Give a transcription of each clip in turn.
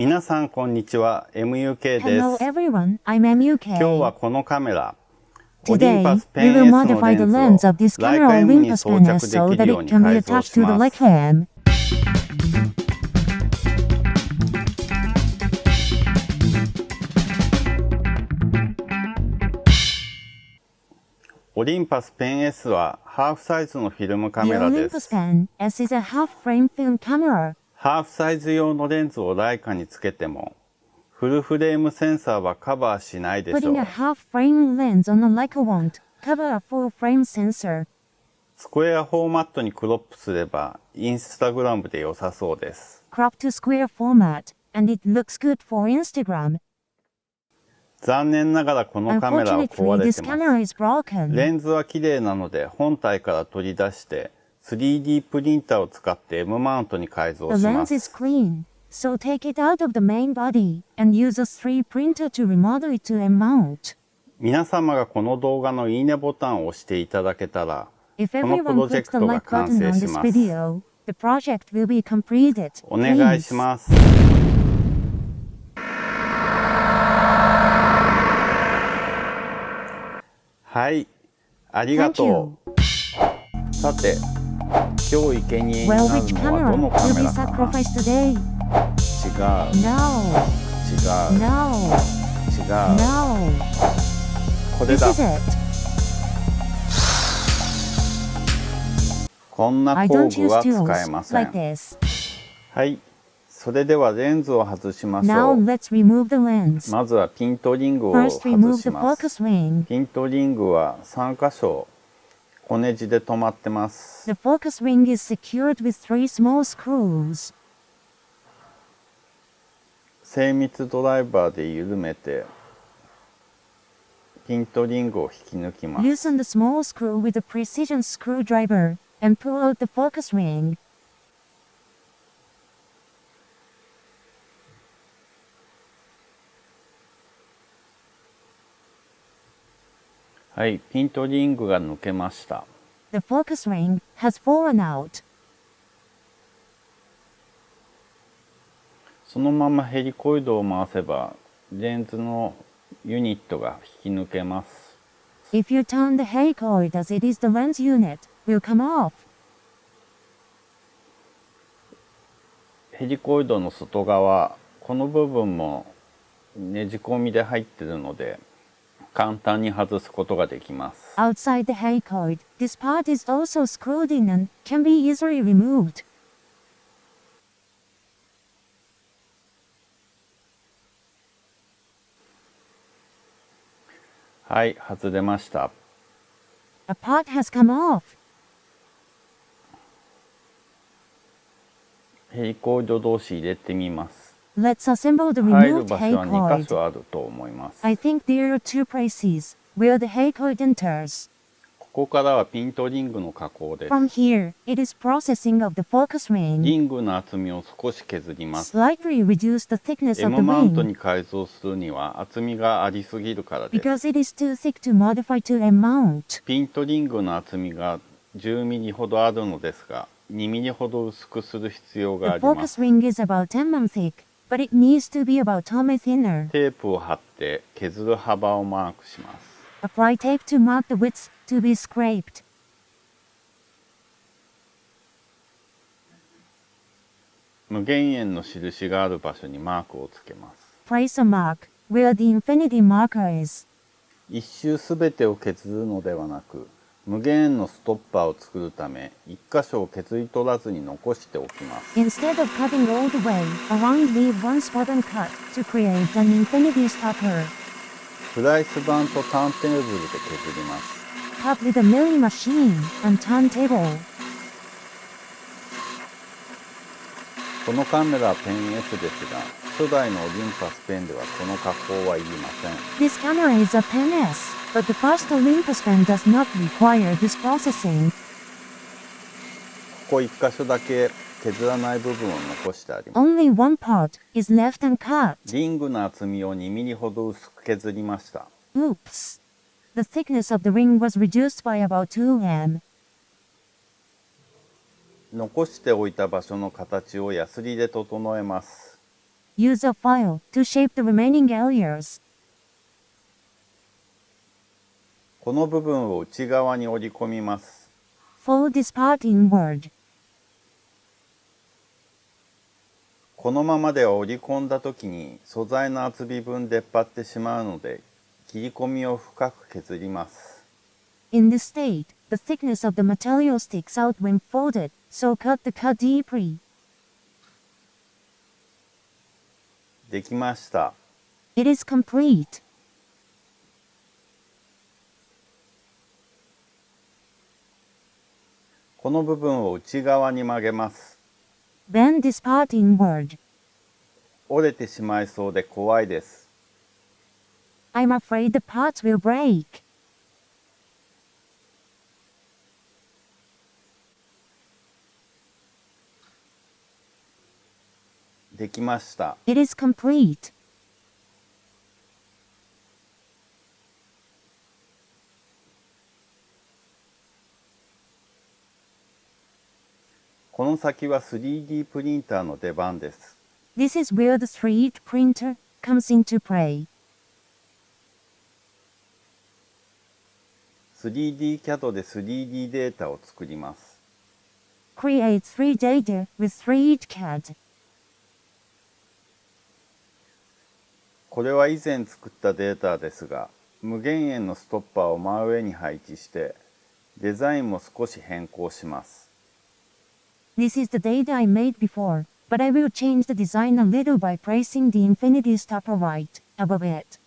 皆さんこんにちは、MUK です。 Hello everyone, I'm MUK. 今日はこのカメラ Today, Olympus we PEN will S の modify レ the ン lens ズを of this camera Leica M に Olympus 装 PEN 着 S で so きる that よう it に can be 改造 attached し to the ます。 Leica M. オリンパス PEN S はハーフサイズのフィルムカ The メラで Olympus す。 PEN S is a half-frame film camera. ハーフサイズ用のレンズをライカにつけてもフルフレームセンサーはカバーしないでしょ Putting a う。 half-frame lens on a Leica won't cover a full-frame sensor. スクエアフォーマットにクロップすればインスタグラムで良さそうです。 Crop to square format, and it looks good for Instagram. 残念ながらこのカメラは Unfortunately, 壊れ this てます。 camera is broken. レンズは綺麗なので本体から取り出して 3D プリンターを使って M マウントに改造 The しま lens is す。 clean, so take it out of the main body and use a 3D printer to remodel it to M mount. 皆様がこの動画のいいねボタンを押していただけたら If このプ everyone ロジェ clicks ク the トが like 完 button 成 on し this ます。 video, the project will be completed. お願いし Please. ます。はい、ありが Thank と you. う。さて、今日生贄にな Well, る which のは camera どのカ will メ be ラかな。 sacrificed today? 違う、 No, 違う、 no, 違う。 no. これ This だ。 is it. こんな I 工 don't 具 use は使 tools えませ like ん。 this. はい、それではレンズを外しまし Now ょう。 let's remove the lens. まずはピントリングを First, 外 remove し the ます。 focus ring. ピントリングは3箇所骨地で止まってます。 The focus ring is secured with 3 small screws. 精密ドライバーで緩めてピントリングを引き抜きます。 Loosen the small screw with a precision screwdriver and pull out the focus ring. はい、ピントリングが抜けました。 The focus ring has fallen out. そのままヘリコイドを回せばレンズのユニットが引き抜けます。 If you turn the helicoid as it is, the lens unit will come off. ヘリコイドの外側、この部分もねじ込みで入っているので簡単に外すことができます。 Outside the helicoid, this part is also screwed in and can be easily removed. はい、外れました。 A part has come off. ヘリコイド同士入れてみます。 Let's assemble the 入る removed 場所は2箇 helicoid. 所あると思います。 I think there are 2 places where the helicoid enters. ここからはピントリングの加工です。 From here, it is processing of the focus リ ring. ングの厚みを少し削ります。 Slightly reduce the thickness of M the マウント ring に改造するには厚みがありすぎるからです。 because it is too thick to modify to M mount. ピントリングの厚みが10ミリほどあるのですが、2ミリほど薄くする必要があ The ります。 focus ring is about 10 mm thick, but it needs to be about 10 mm thinner. テープを貼って削る幅をマークします。 Apply tape to mark the width to be scraped. 無限円の印がある場所にマークをつけます。 Place a mark where the infinity marker is. 一周すべてを削るのではなく、無限円のストッパーを作るため、一箇所を削り取らずに残しておきます。 Instead of cutting all the way around, leave one spot uncut to create an infinity stopper. スライス板とターンテーブルで削ります。 Cut with a milling machine and turntable. このカメラはペン S ですが、初代のオリンパスペンではこの加工はいりません。 This camera is a PEN S, but the first Olympus pen does not require this processing. ここ一箇所だけ削らない部分を残してあります。 Only one part is left uncut. リングの厚みを2ミリほど薄く削りました。 Oops. The thickness of the ring was reduced by about 2 mm. 残しておいた場所の形をヤスリで整えます。Use a file to shape the remaining areas. この部分を内側に折り込みます。Fold this part inward. このままでは折り込んだ時に素材の厚み分出っ張ってしまうので、切り込みを深く削ります。In this state, the thickness of the material sticks out when folded, so cut the cut deeply. できました。It is complete. この部分を内側に曲げます。Bend this part inward. 折れてしまいそうで怖いです。I'm afraid the parts will break. できました。It is complete. この先は 3D プリンターの出番です。This is where the 3D printer comes into play. 3D CAD で 3D データを作ります。Create 3D data with 3D CAD. これは以前作ったデータですが、無限円のストッパーを真上に配置して、デザインも少し変更します。This is the data I made before, but I will change the design a little by placing the infinity stopper right above it.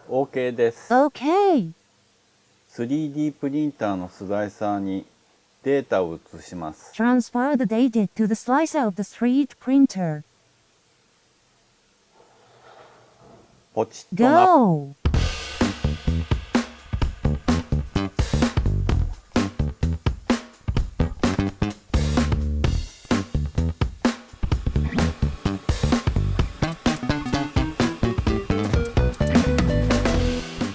OK です。Okay. 3D プリンターのスライサーにデータを移します。Transfer the data to the slicer of the 3D printer. ポチッとな。Go!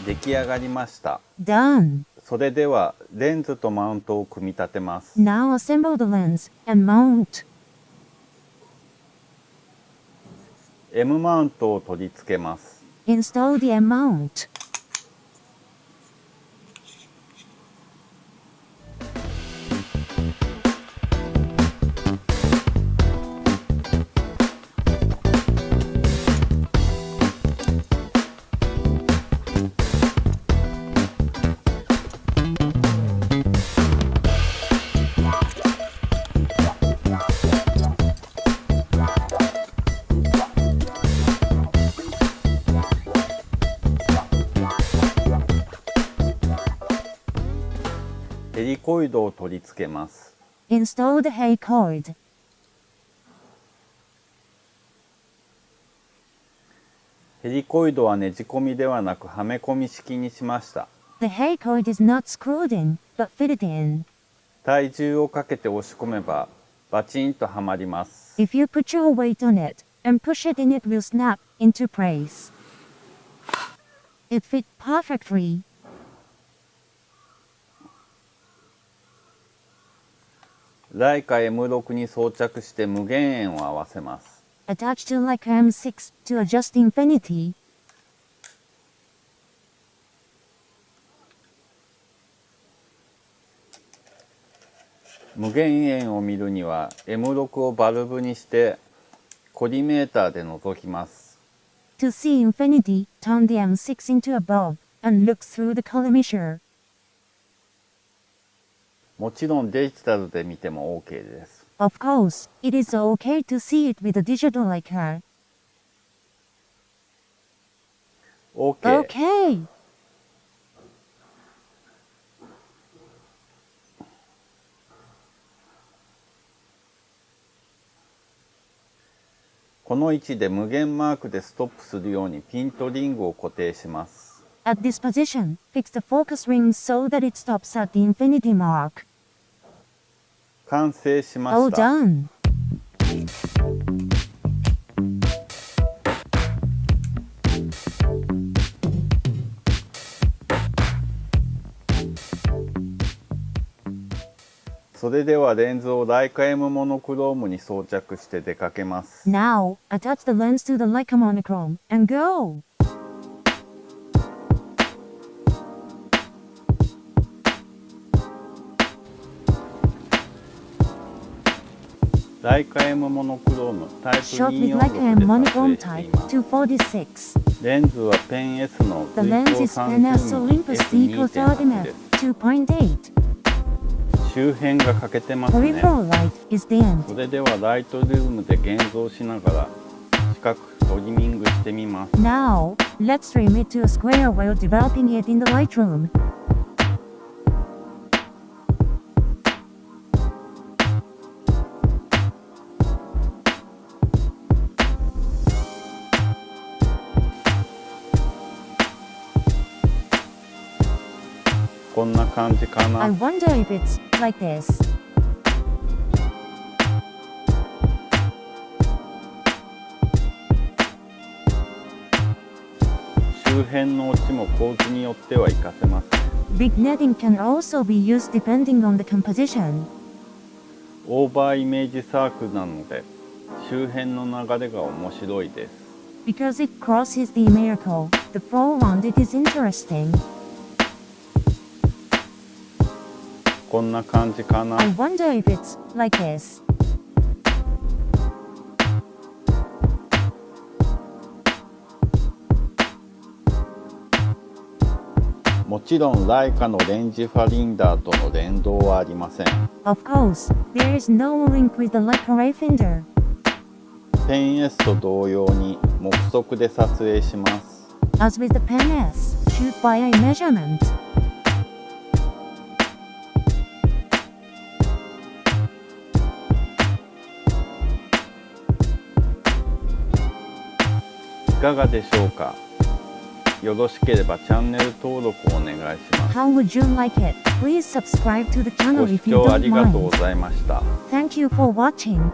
出来上がりました。Done. それではレンズとマウントを組み立てます。Now assemble the lens and mount. M マウントを取り付けます。Install the M mount.ヘリコイドを取り付けます。Install the helicoid. ヘリコイドはねじ込みではなくはめ込み式にしました。The helicoid is not screwed in, but fitted in. 体重をかけて押し込めばバチンとはまります。If you put your weight on it and push it in, it will snap into place. It fit perfectly. ライカ M6 に装着して無限円を合わせます。Attach to Leica M6 to adjust infinity. 無限円を見るには M6 をバルブにしてコリメーターで覗きます。To see infinity, turn the M6 into a bulb and look through the collimator. もちろんデジタルで見ても OK です。Of course, it is okay to see it with a digital Leica. OK。Okay. この位置で無限マークでストップするようにピンとリングを固定します。At this position, fix the focus ring so that it stops at the infinity mark. 完成しま All した。 done. それではレンズをLeica Mモノクロームに装着して出かけます。Now, attach the lens to the Leica Monochrome and go! Leica Mモノクロームタイプ Shot with Leica M 246 Monochrome で撮影 type しています。 246. レンズはペン S の The lens is PEN S Olympus PEN S 2.8. 周辺が欠けてますね。 Peripheral light is dimmed. それではライトルームで現像しながら四角くトリミングしてみます。 Now, let's trim it to a square while developing it in the Lightroom. こんな感じか I な。 wonder if it's like this. 周辺の落ちも構図によっては活かせますね。 Big netting can also be used depending on the composition. オーバーイメージサークルなので周辺の流れが面白いです。 Because it crosses the miracle, the flow around it is interesting. こんな感じかな。 I wonder if it's like this. もちろんライカのレンジファリンダーとの連動はありません。 Of course, there is no link with the Leica Wayfinder. ペン S と同様に目測で撮影します。 As with the PEN S, shoot by eye measurement. いかがでしょうか。よろしければチャンネル登録をお願いします。 How would you like it? Please subscribe to the ご channel 視 if you 聴あ don't りがとうご mind. ざいました。 Thank you for watching.